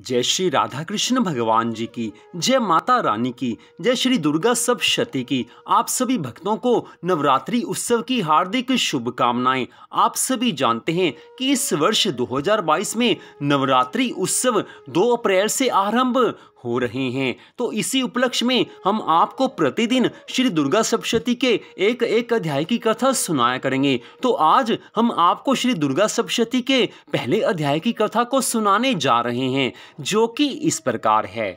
जय श्री राधा कृष्ण भगवान जी की, जय माता रानी की, जय श्री दुर्गा सप्तशती की। आप सभी भक्तों को नवरात्रि उत्सव की हार्दिक शुभकामनाएं। आप सभी जानते हैं कि इस वर्ष 2022 में नवरात्रि उत्सव 2 अप्रैल से आरंभ हो रहे हैं। तो इसी उपलक्ष्य में हम आपको प्रतिदिन श्री दुर्गा सप्तशती के एक अध्याय की कथा सुनाया करेंगे। तो आज हम आपको श्री दुर्गा सप्तशती के पहले अध्याय की कथा को सुनाने जा रहे हैं, जो कि इस प्रकार है।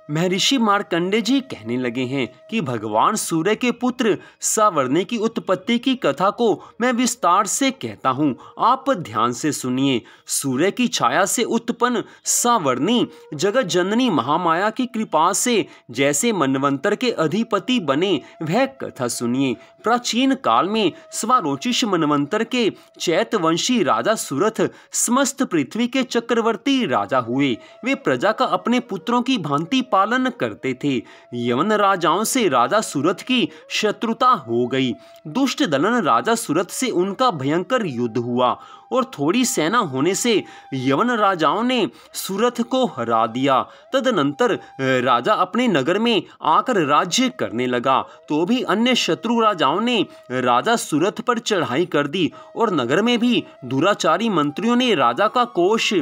महर्षि मार्कंडेय जी कहने लगे हैं कि भगवान सूर्य के पुत्र सावर्णी की उत्पत्ति की कथा को मैं विस्तार से कहता हूँ, आप ध्यान से सुनिए। सूर्य की छाया से उत्पन्न सावर्णी जगत जननी महामाया की कृपा से जैसे मनवंतर के अधिपति बने, वह कथा सुनिए। प्राचीन काल में स्वारोचिष मनवंतर के चैतवंशी राजा सुरथ समस्त पृथ्वी के चक्रवर्ती राजा हुए। वे प्रजा का अपने पुत्रों की भांति पालन करते थे। यवन राजाओं से राजा सुरथ की शत्रुता हो गई। दुष्ट दलन राजा सुरथ से उनका भयंकर युद्ध हुआ और थोड़ी सेना होने से यवन राजाओं ने सुरथ को हरा दिया। तदनंतर राजा अपने नगर में आकर राज्य करने लगा, तो भी अन्य शत्रु राजाओं ने राजा सुरथ पर चढ़ाई कर दी और नगर में भी दुराचारी मंत्रियों ने राजा का कोष,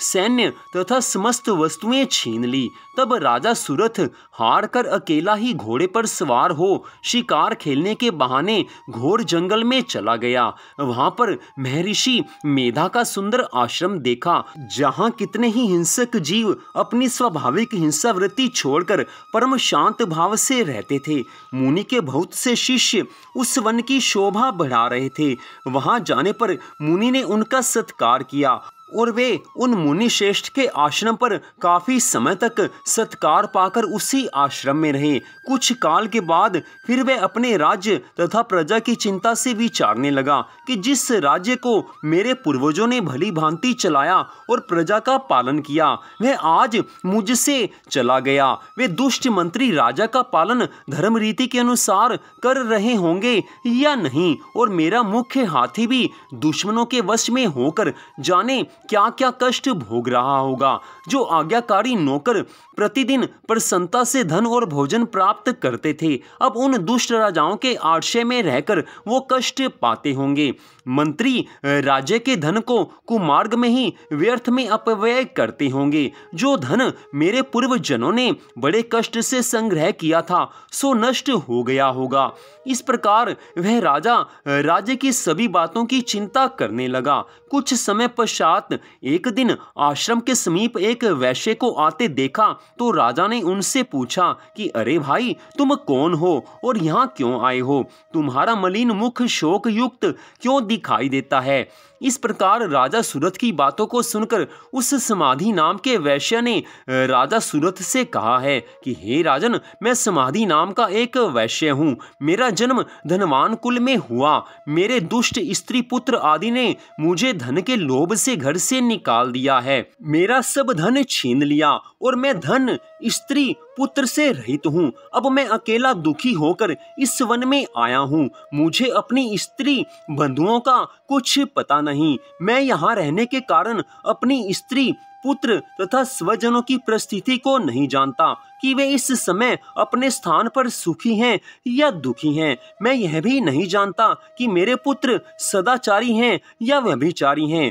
सैन्य तथा समस्त वस्तुएं छीन ली। तब राजा सुरथ हार कर अकेला ही घोड़े पर सवार हो शिकार खेलने के बहाने घोर जंगल में चला गया। वहां पर महर्षि मेधा का सुंदर आश्रम देखा, जहां कितने ही हिंसक जीव अपनी स्वाभाविक हिंसा वृत्ति छोड़कर परम शांत भाव से रहते थे। मुनि के बहुत से शिष्य उस वन की शोभा बढ़ा रहे थे। वहां जाने पर मुनि ने उनका सत्कार किया और वे उन मुनि श्रेष्ठ के आश्रम पर काफी समय तक सत्कार पाकर उसी आश्रम में रहे। कुछ काल के बाद फिर वे अपने राज्य तथा प्रजा की चिंता से विचारने लगा कि जिस राज्य को मेरे पूर्वजों ने भली भांति चलाया और प्रजा का पालन किया, वह आज मुझसे चला गया। वे दुष्ट मंत्री राजा का पालन धर्म रीति के अनुसार कर रहे होंगे या नहीं, और मेरा मुख्य हाथी भी दुश्मनों के वश में होकर जाने क्या क्या कष्ट भोग रहा होगा। जो आज्ञाकारी नौकर प्रतिदिन प्रसन्नता से धन और भोजन प्राप्त करते थे, अब उन दुष्ट राजाओं के आश्रय में रहकर वो कष्ट पाते होंगे। मंत्री राज्य के धन को कुमार्ग में ही व्यर्थ में अपव्यय करते होंगे। जो धन मेरे पूर्वजनों ने बड़े कष्ट से संग्रह किया था, सो नष्ट हो गया होगा। इस प्रकार वह राजा राज्य की सभी बातों की चिंता करने लगा। कुछ समय पश्चात एक दिन आश्रम के समीप एक वैश्य को आते देखा, तो राजा ने उनसे पूछा कि अरे भाई, तुम कौन हो और यहाँ क्यों आए हो? तुम्हारा मलिन मुख शोक युक्त क्यों दिखाई देता है? इस प्रकार राजा सुरथ की बातों को सुनकर उस समाधि नाम के वैश्य ने राजा सुरथ से कहा है कि हे राजन, मैं समाधि नाम का एक वैश्य हूँ। मेरा जन्म धनवान कुल में हुआ। मेरे दुष्ट स्त्री पुत्र आदि ने मुझे धन के लोभ से घर से निकाल दिया है। मेरा सब धन छीन लिया और मैं धन, स्त्री, पुत्र से रहित हूँ। अब मैं अकेला दुखी होकर इस वन में आया हूँ। मुझे अपनी स्त्री बंधुओं का कुछ पता नहीं। मैं यहाँ रहने के कारण अपनी स्त्री, पुत्र तथा स्वजनों की परिस्थिति को नहीं जानता कि वे इस समय अपने स्थान पर सुखी हैं या दुखी हैं। मैं यह भी नहीं जानता कि मेरे पुत्र सदाचारी हैं या व्यभिचारी हैं।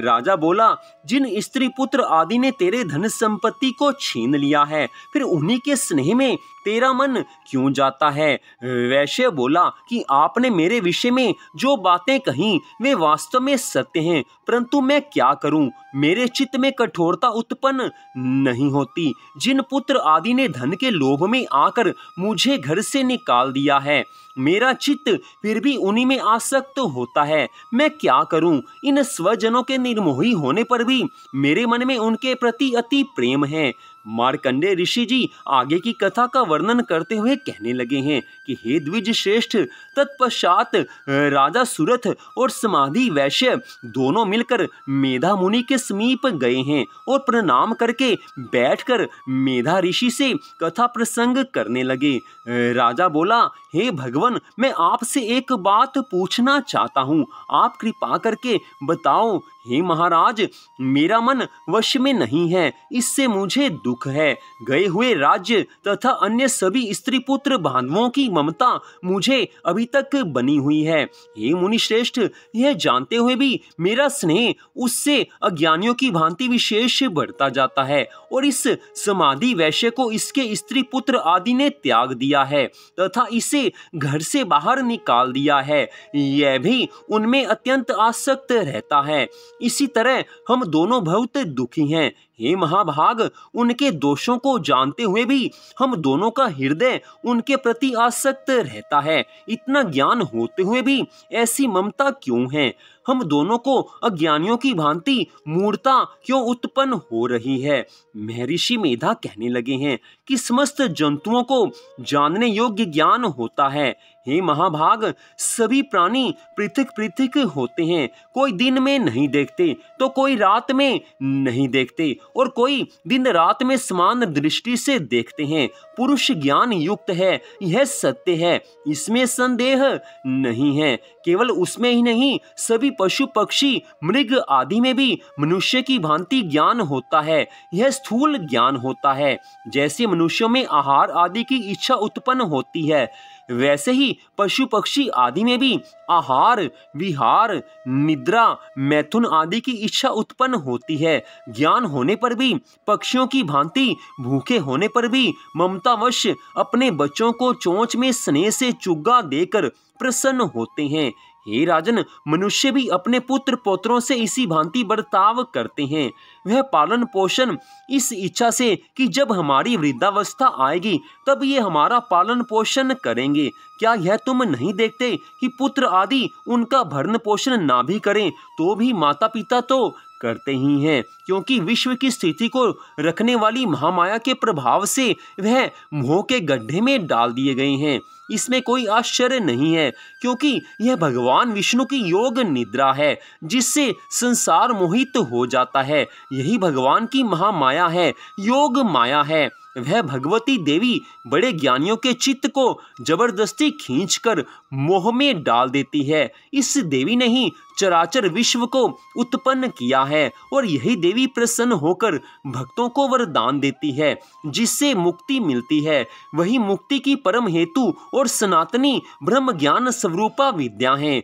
राजा बोला, जिन स्त्री पुत्र आदि ने तेरे धन संपत्ति को छीन लिया है, फिर उन्हीं के स्नेह में तेरा मन क्यों जाता है? वैश्य बोला कि आपने मेरे विषय में जो बातें कही वे वास्तव में सत्य हैं, परंतु मैं क्या करूं? मेरे चित्त में कठोरता उत्पन्न नहीं होती। जिन पुत्र आदि ने धन के लोभ में आकर मुझे घर से निकाल दिया है, मेरा चित्त फिर भी उन्हीं में आसक्त होता है। मैं क्या करूं? इन स्वजनों के निर्मोही होने पर भी मेरे मन में उनके प्रति अति प्रेम है। मार्कंडेय ऋषि जी आगे की कथा का वर्णन करते हुए कहने लगे हैं कि हे द्विज श्रेष्ठ, तत्पश्चात राजा सुरथ और समाधि वैश्य दोनों मिलकर मेधा मुनि के समीप गए हैं और प्रणाम करके बैठकर मेधा ऋषि से कथा प्रसंग करने लगे। राजा बोला, हे भगवान, मैं आपसे एक बात पूछना चाहता हूँ। आप कृपा करके बताओ। हे महाराज, मेरा मन वश में नहीं है, इससे मुझे दुख है। गए हुए राज्य तथा अन्य सभी स्त्री पुत्र बांधवों की ममता मुझे अभी तक बनी हुई है। हे मुनिश्रेष्ठ, यह जानते हुए भी मेरा स्नेह उससे अज्ञानियों की भांति विशेष बढ़ता जाता है और इस समाधि वैश्य को इसके स्त्री पुत्र आदि ने त्याग दिया है तथा इसे घर से बाहर निकाल दिया है। यह भी उनमें अत्यंत आसक्त रहता है। इसी तरह हम दोनों बहुत दुखी हैं। हे महाभाग, उनके दोषों को जानते हुए भी हम दोनों का हृदय उनके प्रति आसक्त रहता है। इतना ज्ञान होते हुए भी ऐसी ममता क्यों है? हम दोनों को अज्ञानियों की भांति मूर्ता क्यों उत्पन्न हो रही है? महर्षि मेधा कहने लगे हैं कि समस्त जंतुओं को जानने योग्य ज्ञान होता है। हे महाभाग, सभी प्राणी पृथक पृथक होते हैं। कोई दिन में नहीं देखते तो कोई रात में नहीं देखते और कोई दिन रात में समान दृष्टि से देखते हैं। पुरुष ज्ञान युक्त है, यह सत्य है, इसमें संदेह नहीं है। केवल उसमें ही नहीं, सभी पशु पक्षी मृग आदि में भी मनुष्य की भांति ज्ञान होता है। यह स्थूल ज्ञान होता है। जैसे मनुष्यों में आहार आदि की इच्छा उत्पन्न होती है, वैसे ही पशु पक्षी आदि में भी आहार, विहार, निद्रा, मैथुन आदि की इच्छा उत्पन्न होती है। ज्ञान होने पर भी पक्षियों की भांति, भूखे होने पर भी ममतावश अपने बच्चों को चोंच में स्नेह से चुग्गा देकर प्रसन्न होते हैं। हे राजन, मनुष्य भी अपने पुत्र पौत्रों से इसी भांति बर्ताव करते हैं। वह पालन पोषण इस इच्छा से कि जब हमारी वृद्धावस्था आएगी तब ये हमारा पालन पोषण करेंगे। क्या यह तुम नहीं देखते कि पुत्र आदि उनका भरण पोषण ना भी करें तो भी माता पिता तो करते ही हैं, क्योंकि विश्व की स्थिति को रखने वाली महामाया के प्रभाव से वह मोह के गड्ढे में डाल दिए गए हैं। इसमें कोई आश्चर्य नहीं है, क्योंकि यह भगवान विष्णु की योग निद्रा है जिससे संसार मोहित हो जाता है। यही भगवान की महामाया है, योग माया है। वह भगवती देवी बड़े ज्ञानियों के चित्त को जबरदस्ती खींचकर मोह में डाल देती है। इस देवी ने ही चराचर विश्व को उत्पन्न किया है और यही देवी प्रसन्न होकर भक्तों को वरदान देती है जिससे मुक्ति मिलती है। वही मुक्ति की परम हेतु और सनातनी ब्रह्म ज्ञान स्वरूपा विद्या है।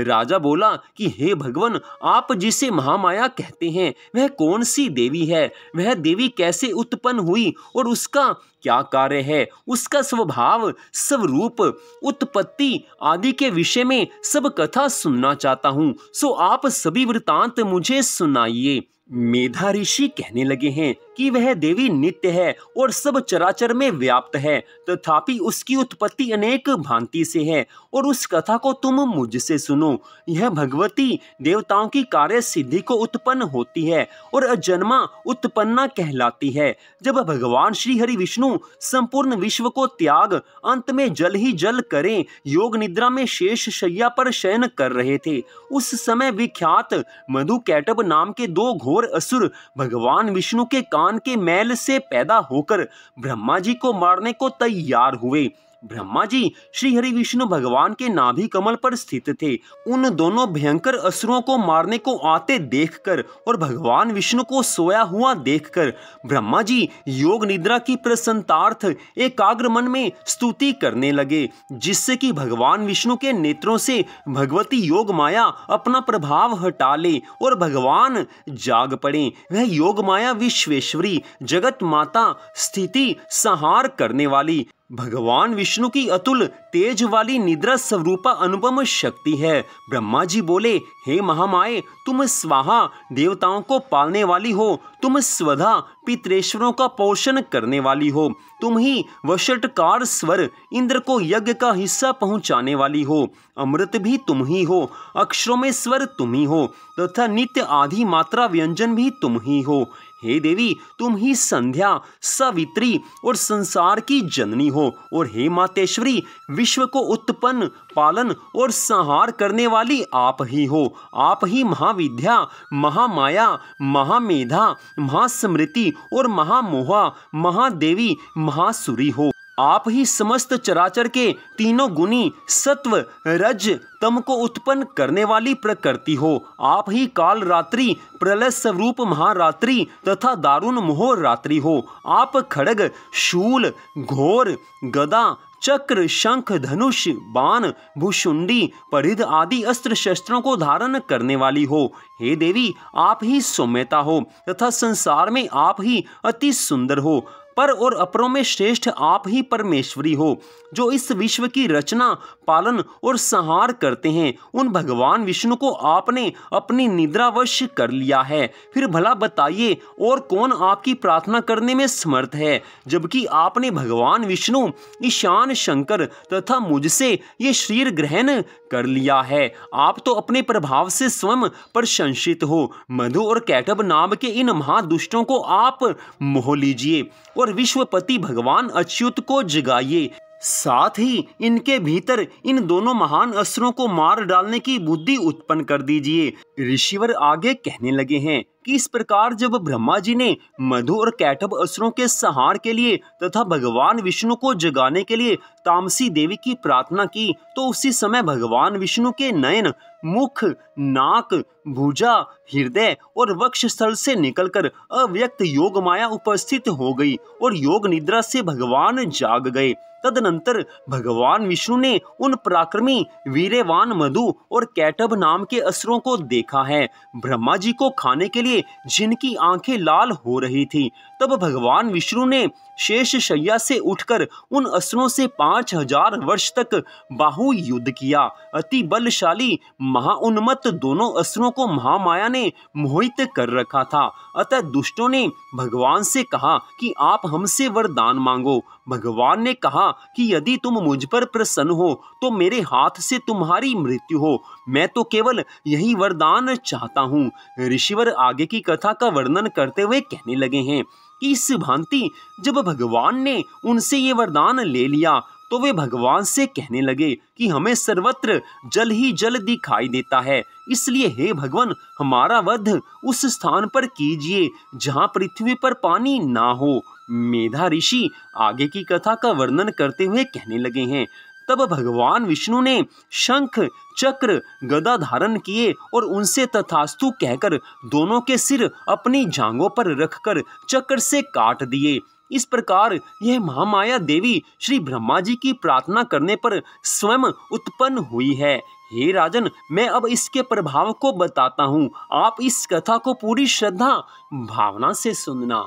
राजा बोला कि हे भगवान, आप जिसे महामाया कहते हैं वह कौन सी देवी है? वह देवी कैसे उत्पन्न हुई और उसका क्या कार्य है? उसका स्वभाव, स्वरूप, उत्पत्ति आदि के विषय में सब कथा सुनना चाहता हूँ, सो आप सभी वृतांत मुझे सुनाइए। मेधा ऋषि कहने लगे हैं कि वह देवी नित्य है और सब चराचर में व्याप्त है, तथापि उसकी उत्पत्ति अनेक भांति से है और उस कथा को तुम मुझसे सुनो। यह भगवती देवताओं की कार्य सिद्धि को उत्पन्न होती है और अजन्मा उत्पन्ना कहलाती है। जब भगवान श्री हरि विष्णु संपूर्ण विश्व को त्याग अंत में जल ही जल करें योग निद्रा में शेष शैया पर शयन कर रहे थे, उस समय विख्यात मधु कैटभ नाम के दो घोर असुर भगवान विष्णु के कान के मैल से पैदा होकर ब्रह्मा जी को मारने को तैयार हुए। ब्रह्मा जी श्री हरि विष्णु भगवान के नाभि कमल पर स्थित थे। उन दोनों भयंकर असुरों को मारने को आते देखकर और भगवान विष्णु को सोया हुआ देखकर ब्रह्मा जी योग निद्रा की प्रसन्नतार्थ एकाग्र मन में स्तुति करने लगे, जिससे कि भगवान विष्णु के नेत्रों से भगवती योग माया अपना प्रभाव हटा ले और भगवान जाग पड़े। वह योग माया विश्वेश्वरी, जगत माता, स्थिति संहार करने वाली भगवान विष्णु की अतुल तेज वाली निद्रा स्वरूपा अनुपम शक्ति है। ब्रह्मा जी बोले, हे महामाये, तुम स्वाहा देवताओं को पालने वाली हो, तुम स्वधा पितरेश्वरों का पोषण करने वाली हो, तुम ही वषटकार स्वर इंद्र को यज्ञ का हिस्सा पहुंचाने वाली हो, अमृत भी तुम ही हो, अक्षरों में स्वर तुम ही हो तथा नित्य आधी मात्रा व्यंजन भी तुम ही हो। हे देवी, तुम ही संध्या, सावित्री और संसार की जननी हो और हे मातेश्वरी, विश्व को उत्पन्न, पालन और संहार करने वाली आप ही हो। आप ही महाविद्या, महामाया, महामेधा, महास्मृति और महामोहा, महादेवी, महासुरी हो। आप ही समस्त चराचर के तीनों गुणी सत्व रज तम को उत्पन्न करने वाली प्रकृति हो। आप ही काल रात्रि प्रलय स्वरूप महारात्रि तथा दारुण मोह रात्रि हो। आप खड्ग शूल घोर गदा चक्र शंख धनुष बाण भूषुंडी परिध आदि अस्त्र शस्त्रों को धारण करने वाली हो। हे देवी, आप ही सौम्यता हो तथा संसार में आप ही अति सुंदर हो। पर और अपरों में श्रेष्ठ आप ही परमेश्वरी हो, जो इस विश्व की रचना पालन और संहार करते हैं। उन भगवान विष्णु को आपने अपनी निद्रावश कर लिया है। फिर भला बताइए, और कौन आपकी प्रार्थना करने में समर्थ है, जबकि आपने भगवान विष्णु ईशान शंकर तथा मुझसे ये शरीर ग्रहण कर लिया है। आप तो अपने प्रभाव से स्वयं प्रशंसित हो। मधु और कैटभ नाम के इन महादुष्टों को आप मोह लीजिए और विश्वपति भगवान अच्युत को जगाइए। साथ ही इनके भीतर इन दोनों महान असुरों को मार डालने की बुद्धि उत्पन्न कर दीजिए। ऋषिवर आगे कहने लगे हैं कि इस प्रकार जब ब्रह्मा जी ने मधु और कैटभ असुरों के संहार के लिए तथा भगवान विष्णु को जगाने के लिए तामसी देवी की प्रार्थना की, तो उसी समय भगवान विष्णु के नयन मुख नाक भुजा हृदय और वक्ष स्थल से निकलकर अव्यक्त योग माया उपस्थित हो गई और योग निद्रा से भगवान जाग गए। तदनंतर भगवान विष्णु ने उन पराक्रमी वीर्यवान मधु और कैटभ नाम के असुरों को देखा है, ब्रह्मा जी को खाने के लिए जिनकी आंखें लाल हो रही थी। तब भगवान विष्णु ने शेष शैया से उठकर उन असुरों से 5000 वर्ष तक बाहु युद्ध किया। अति बलशाली महाउन्मत्त दोनों असुरों को महामाया ने मोहित कर रखा था। अतः दुष्टों ने भगवान से कहा कि आप हमसे वरदान मांगो। भगवान ने कहा कि यदि तुम मुझ पर प्रसन्न हो तो मेरे हाथ से तुम्हारी मृत्यु हो। मैं तो केवल यही वरदान चाहता हूँ। ऋषिवर आगे की कथा का वर्णन करते हुए कहने लगे हैं कि इस भांति जब भगवान ने उनसे ये वरदान ले लिया तो वे भगवान से कहने लगे कि हमें सर्वत्र जल ही जल दिखाई देता है, इसलिए हे भगवान, हमारा वध उस स्थान पर कीजिए जहाँ पृथ्वी पर पानी ना हो। मेधा ऋषि आगे की कथा का वर्णन करते हुए कहने लगे हैं, तब भगवान विष्णु ने शंख चक्र गदा धारण किए और उनसे तथास्तु कहकर दोनों के सिर अपनी जांघों पर रखकर चक्र से काट दिए। इस प्रकार यह महामाया देवी श्री ब्रह्मा जी की प्रार्थना करने पर स्वयं उत्पन्न हुई है। हे राजन, मैं अब इसके प्रभाव को बताता हूँ, आप इस कथा को पूरी श्रद्धा भावना से सुनना।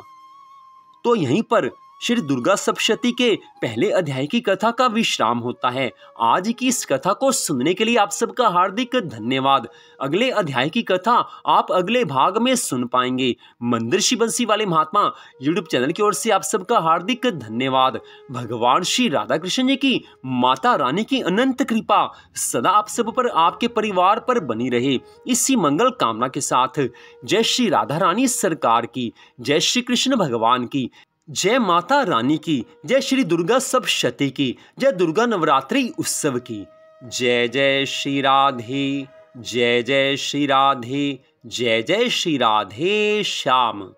तो यहीं पर श्री दुर्गा सप्तशती के पहले अध्याय की कथा का विश्राम होता है। आज की इस कथा को सुनने के लिए आप सबका हार्दिक धन्यवाद। अगले अध्याय की कथा आप अगले भाग में सुन पाएंगे। मंदिर बंसी वाले महात्मा यूट्यूब चैनल की ओर से आप सबका हार्दिक धन्यवाद। भगवान श्री राधा कृष्ण जी की माता रानी की अनंत कृपा सदा आप सब पर, आपके परिवार पर बनी रहे, इसी मंगल कामना के साथ जय श्री राधा रानी सरकार की, जय श्री कृष्ण भगवान की, जय माता रानी की, जय श्री दुर्गा सप्तशती की, जय दुर्गा नवरात्रि उत्सव की। जय जय श्री राधे, जय जय श्री राधे, जय जय श्री राधे श्याम।